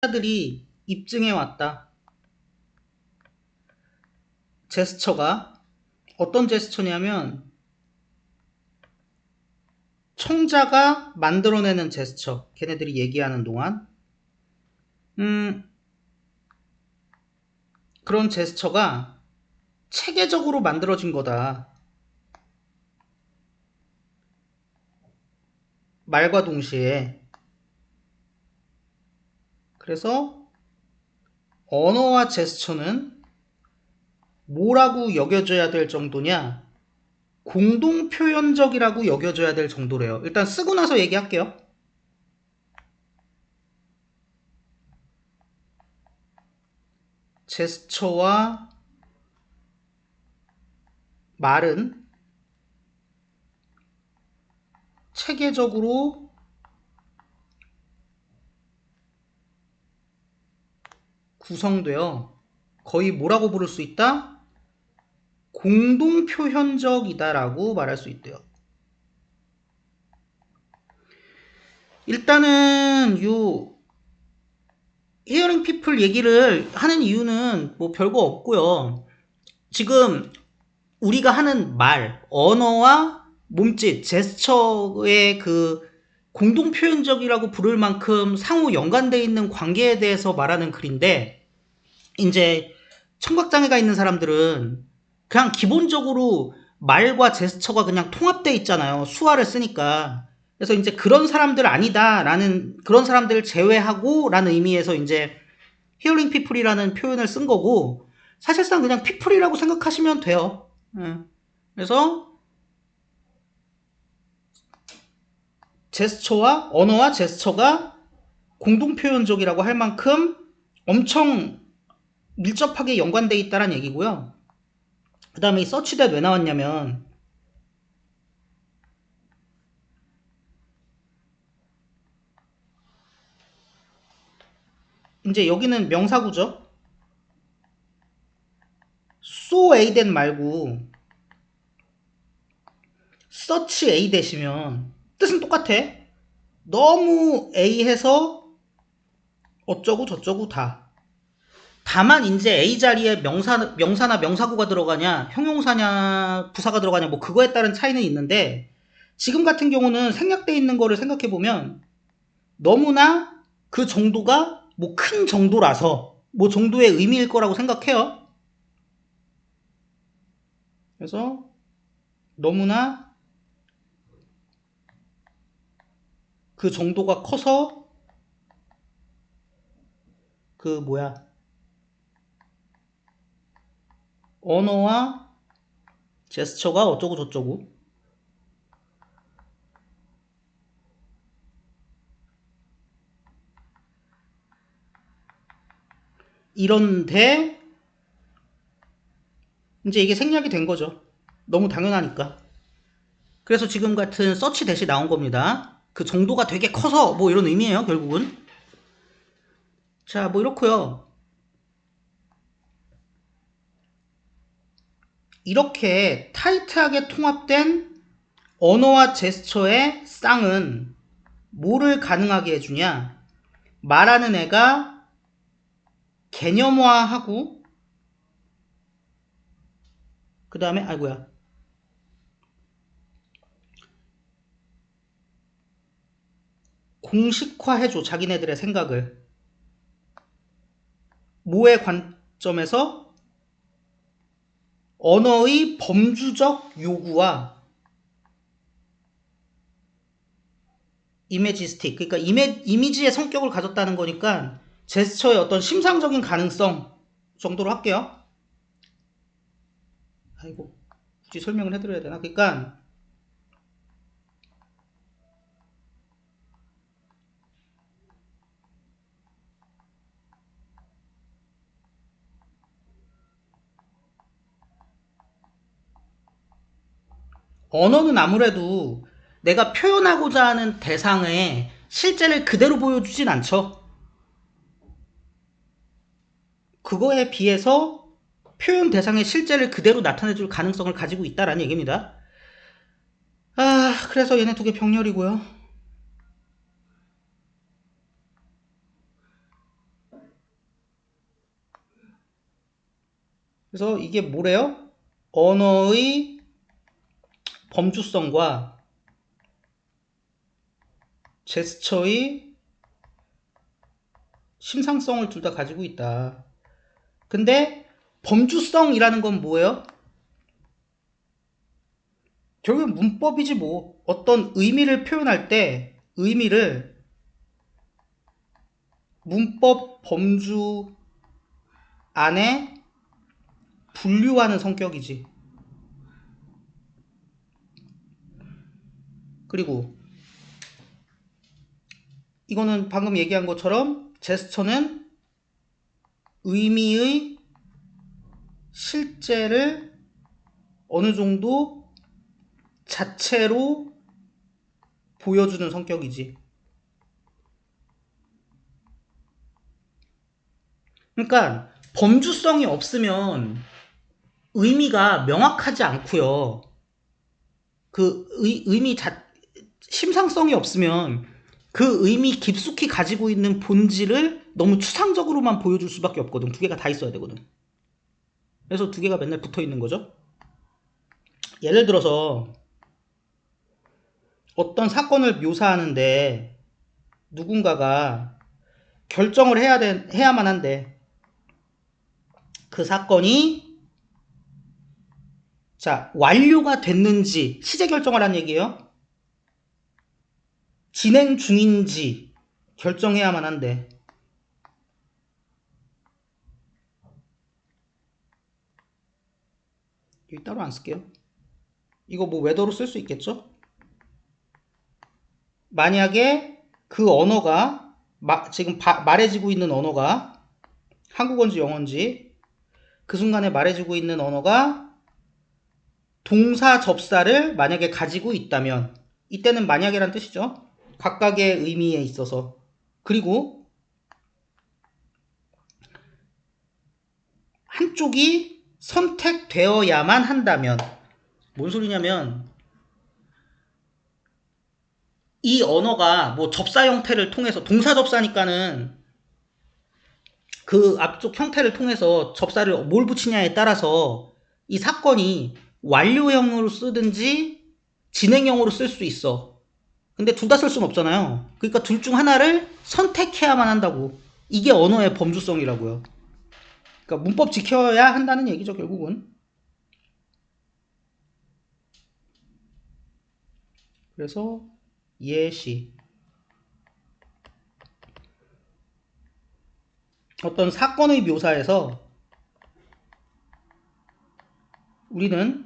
들이 입증해 왔다. 제스처가 어떤 제스처냐면 청자가 만들어내는 제스처. 걔네들이 얘기하는 동안 그런 제스처가 체계적으로 만들어진 거다. 말과 동시에. 그래서 언어와 제스처는 뭐라고 여겨져야 될 정도냐? 공동표현적이라고 여겨져야 될 정도래요. 일단 쓰고 나서 얘기할게요. 제스처와 말은 체계적으로 구성되어 거의 뭐라고 부를 수 있다? 공동표현적이다라고 말할 수 있대요. 일단은 히어링 피플 얘기를 하는 이유는 뭐 별거 없고요. 지금 우리가 하는 말, 언어와 몸짓, 제스처의 그 공동표현적이라고 부를 만큼 상호 연관되어 있는 관계에 대해서 말하는 글인데, 이제 청각장애가 있는 사람들은 그냥 기본적으로 말과 제스처가 그냥 통합되어 있잖아요. 수화를 쓰니까. 그래서 이제 그런 사람들 아니다라는, 그런 사람들을 제외하고 라는 의미에서 이제 히어링 피플이라는 표현을 쓴 거고, 사실상 그냥 피플이라고 생각하시면 돼요. 그래서 제스처와 언어와 제스처가 공동표현적이라고 할 만큼 엄청 밀접하게 연관되어 있다는 얘기고요. 그 다음에 이 서치댓 왜 나왔냐면, 이제 여기는 명사구죠. so adet 말고 search adet이면 뜻은 똑같아. 너무 a 해서 어쩌고 저쩌고 다. 다만 이제 a 자리에 명사나 명사구가 들어가냐, 형용사냐, 부사가 들어가냐, 뭐 그거에 따른 차이는 있는데, 지금 같은 경우는 생략되어 있는 거를 생각해 보면 너무나 그 정도가 뭐 큰 정도라서 뭐 정도의 의미일 거라고 생각해요. 그래서 너무나 그 정도가 커서 그 뭐야, 언어와 제스처가 어쩌고 저쩌고. 이런데 이제 이게 생략이 된 거죠. 너무 당연하니까. 그래서 지금 같은 서치 대시 나온 겁니다. 그 정도가 되게 커서 뭐 이런 의미예요, 결국은. 자, 뭐 이렇고요. 이렇게 타이트하게 통합된 언어와 제스처의 쌍은 뭐를 가능하게 해주냐? 말하는 애가 개념화하고, 그 다음에 아이고야, 공식화해줘, 자기네들의 생각을. 뭐의 관점에서? 언어의 범주적 요구와 이미지스틱, 그러니까 이미지의 성격을 가졌다는 거니까 제스처의 어떤 심상적인 가능성 정도로 할게요. 아이고, 굳이 설명을 해드려야 되나? 그러니까 언어는 아무래도 내가 표현하고자 하는 대상의 실제를 그대로 보여주진 않죠. 그거에 비해서 표현 대상의 실제를 그대로 나타내줄 가능성을 가지고 있다라는 얘기입니다. 그래서 얘네 두 개 병렬이고요. 그래서 이게 뭐래요? 언어의 범주성과 제스처의 심상성을 둘 다 가지고 있다. 근데 범주성이라는 건 뭐예요? 결국엔 문법이지 뭐. 어떤 의미를 표현할 때 의미를 문법 범주 안에 분류하는 성격이지. 그리고 이거는 방금 얘기한 것처럼 제스처는 의미의 실제를 어느 정도 자체로 보여주는 성격이지. 그러니까 범주성이 없으면 의미가 명확하지 않고요. 그 의미 심상성이 없으면 그 의미 깊숙이 가지고 있는 본질을 너무 추상적으로만 보여줄 수밖에 없거든. 두 개가 다 있어야 되거든. 그래서 두 개가 맨날 붙어 있는 거죠. 예를 들어서 어떤 사건을 묘사하는데 누군가가 결정을 해야만 한데 그 사건이 자 완료가 됐는지 시제 결정을 한 얘기예요. 진행 중인지 결정해야만 한데 여기 따로 안 쓸게요. 이거 뭐 웨더로 쓸 수 있겠죠? 만약에 그 언어가 지금 말해지고 있는 언어가 한국어인지 영어인지 그 순간에 말해지고 있는 언어가 동사 접사를 만약에 가지고 있다면 이때는 만약이란 뜻이죠. 각각의 의미에 있어서. 그리고 한쪽이 선택되어야만 한다면 뭔 소리냐면 이 언어가 뭐 접사 형태를 통해서 동사 접사니까는 그 앞쪽 형태를 통해서 접사를 뭘 붙이냐에 따라서 이 사건이 완료형으로 쓰든지 진행형으로 쓸 수 있어. 근데 둘 다 쓸 수는 없잖아요. 그러니까 둘 중 하나를 선택해야만 한다고. 이게 언어의 범주성이라고요. 그러니까 문법 지켜야 한다는 얘기죠, 결국은. 그래서 예시 어떤 사건의 묘사에서 우리는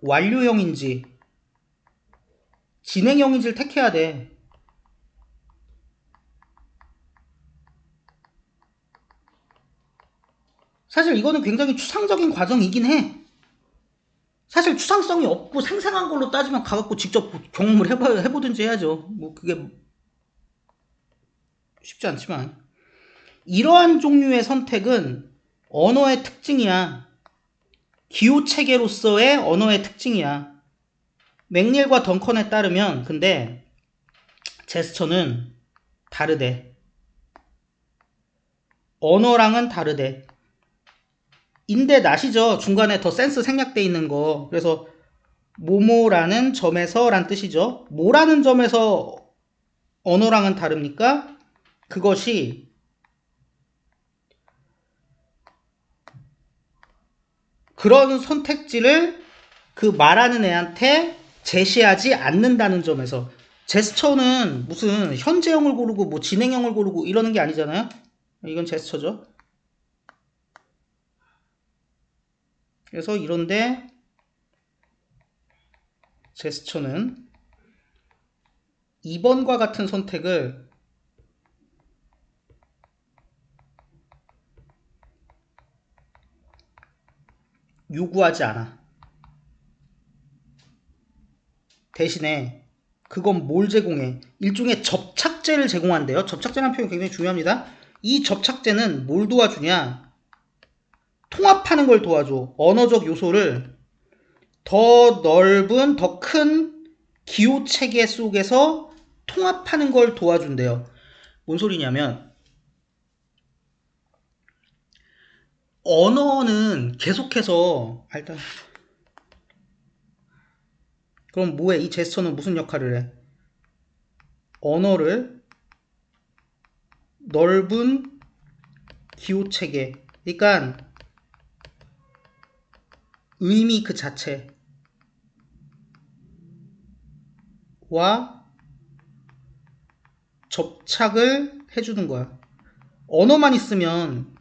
완료형인지 진행형인지를 택해야 돼. 사실 이거는 굉장히 추상적인 과정이긴 해. 사실 추상성이 없고 생생한 걸로 따지면 가갖고 직접 경험을 해보든지 해야죠. 뭐 그게 쉽지 않지만 이러한 종류의 선택은 언어의 특징이야. 기호 체계로서의 언어의 특징이야. 맥닐과 덩컨에 따르면 근데 제스처는 다르대. 언어랑은 다르대. 인데 낫이죠. 중간에 더 센스 생략돼 있는 거. 그래서 뭐뭐라는 점에서 란 뜻이죠. 뭐라는 점에서 언어랑은 다릅니까? 그것이 그런 선택지를 그 말하는 애한테 제시하지 않는다는 점에서 제스처는 무슨 현재형을 고르고 뭐 진행형을 고르고 이러는 게 아니잖아요. 이건 제스처죠. 그래서 이런데 제스처는 2번과 같은 선택을 요구하지 않아. 대신에 그건 뭘 제공해? 일종의 접착제를 제공한대요. 접착제라는 표현 굉장히 중요합니다. 이 접착제는 뭘 도와주냐? 통합하는 걸 도와줘. 언어적 요소를 더 넓은, 더 큰 기호 체계 속에서 통합하는 걸 도와준대요. 뭔 소리냐면 언어는 계속해서 일단 그럼 뭐해? 이 제스처는 무슨 역할을 해? 언어를 넓은 기호체계, 그러니까 의미 그 자체와 접착을 해주는 거야. 언어만 있으면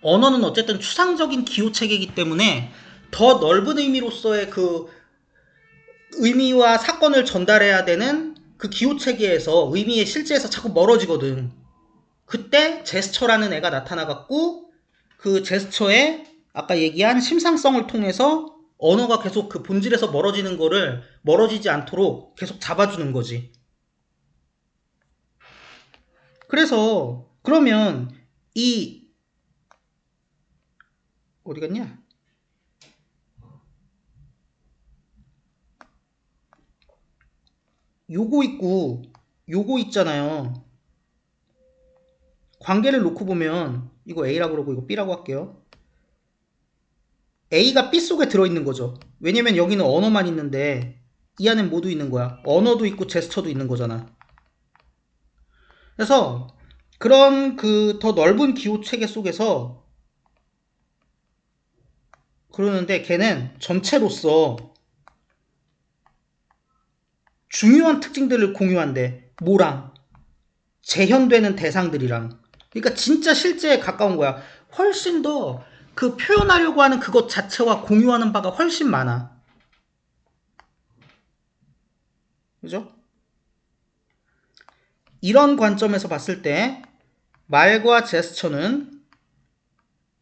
언어는 어쨌든 추상적인 기호체계이기 때문에 더 넓은 의미로서의 그 의미와 사건을 전달해야 되는 그 기호체계에서 의미의 실제에서 자꾸 멀어지거든. 그때 제스처라는 애가 나타나갖고 그 제스처의 아까 얘기한 심상성을 통해서 언어가 계속 그 본질에서 멀어지는 거를 멀어지지 않도록 계속 잡아주는 거지. 그래서 그러면 이 어디 갔냐? 요거 있고 요거 있잖아요. 관계를 놓고 보면 이거 A라고 그러고 이거 B라고 할게요. A가 B 속에 들어있는 거죠. 왜냐면 여기는 언어만 있는데 이 안엔 모두 있는 거야. 언어도 있고 제스처도 있는 거잖아. 그래서 그런 그 더 넓은 기호 체계 속에서 그러는데 걔는 전체로서 중요한 특징들을 공유한대. 뭐랑? 재현되는 대상들이랑. 그러니까 진짜 실제에 가까운 거야. 훨씬 더 그 표현하려고 하는 그것 자체와 공유하는 바가 훨씬 많아. 그죠? 이런 관점에서 봤을 때 말과 제스처는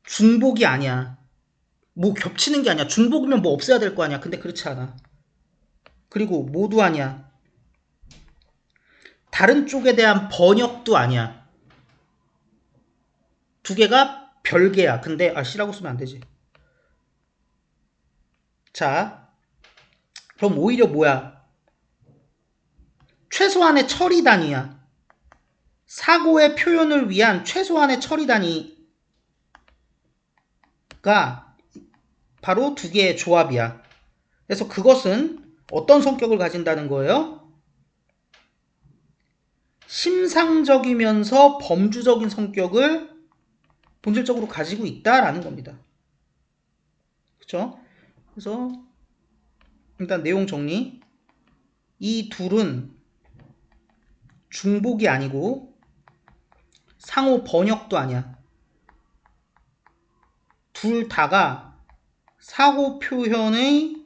중복이 아니야. 뭐 겹치는 게 아니야. 중복이면 뭐 없애야 될 거 아니야. 근데 그렇지 않아. 그리고 모두 아니야. 다른 쪽에 대한 번역도 아니야. 두 개가 별개야. 근데 C라고 쓰면 안 되지. 자, 그럼 오히려 뭐야? 최소한의 처리 단위야. 사고의 표현을 위한 최소한의 처리 단위가 바로 두 개의 조합이야. 그래서 그것은 어떤 성격을 가진다는 거예요? 심상적이면서 범주적인 성격을 본질적으로 가지고 있다라는 겁니다. 그쵸? 그래서 일단 내용 정리. 이 둘은 중복이 아니고 상호 번역도 아니야. 둘 다가 사고 표현의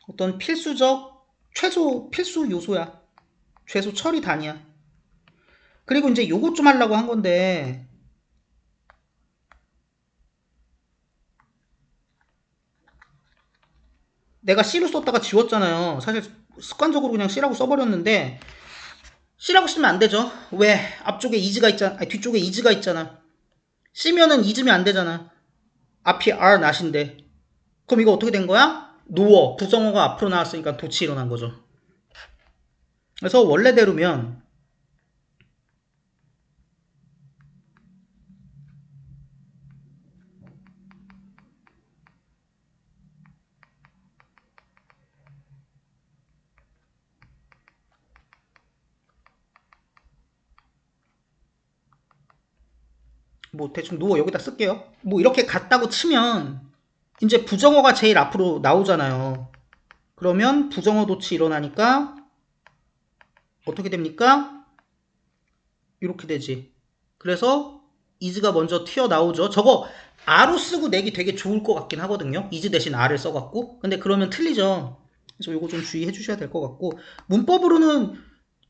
어떤 필수적 필수 요소야. 최소 처리 단위야. 그리고 이제 요것 좀 하려고 한 건데 내가 C로 썼다가 지웠잖아요. 사실 습관적으로 그냥 C라고 써버렸는데 C라고 쓰면 안 되죠. 왜? 앞쪽에 is가 있잖아. 아니, 뒤쪽에 is가 있잖아. C면은 is면 안 되잖아. 앞이 are not인데. 그럼 이거 어떻게 된 거야? 노어, 부정어가 앞으로 나왔으니까 도치 일어난 거죠. 그래서 원래대로면 뭐 대충 노어 여기다 쓸게요. 뭐 이렇게 갔다고 치면 이제 부정어가 제일 앞으로 나오잖아요. 그러면 부정어 도치 일어나니까 어떻게 됩니까? 이렇게 되지. 그래서 is가 먼저 튀어나오죠. 저거 a로 쓰고 내기 되게 좋을 것 같긴 하거든요. is 대신 a를 써갖고. 근데 그러면 틀리죠. 그래서 이거 좀 주의해 주셔야 될 것 같고, 문법으로는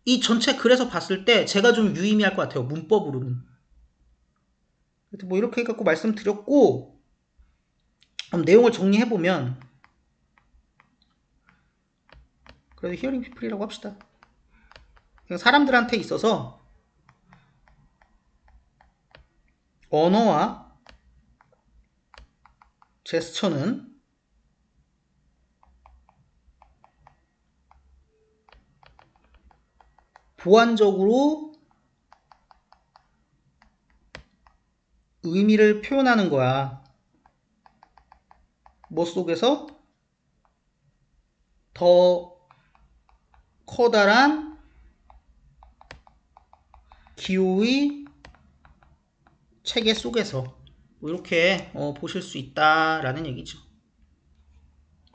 이 전체 글에서 봤을 때 제가 좀 유의미할 것 같아요. 문법으로는. 뭐 이렇게 해갖고 말씀드렸고, 그럼 내용을 정리해보면 그래도 히어링 피플이라고 합시다. 사람들한테 있어서 언어와 제스처는 보완적으로 의미를 표현하는 거야. 뭐 속에서? 더 커다란 기호의 체계 속에서 뭐 이렇게 보실 수 있다라는 얘기죠.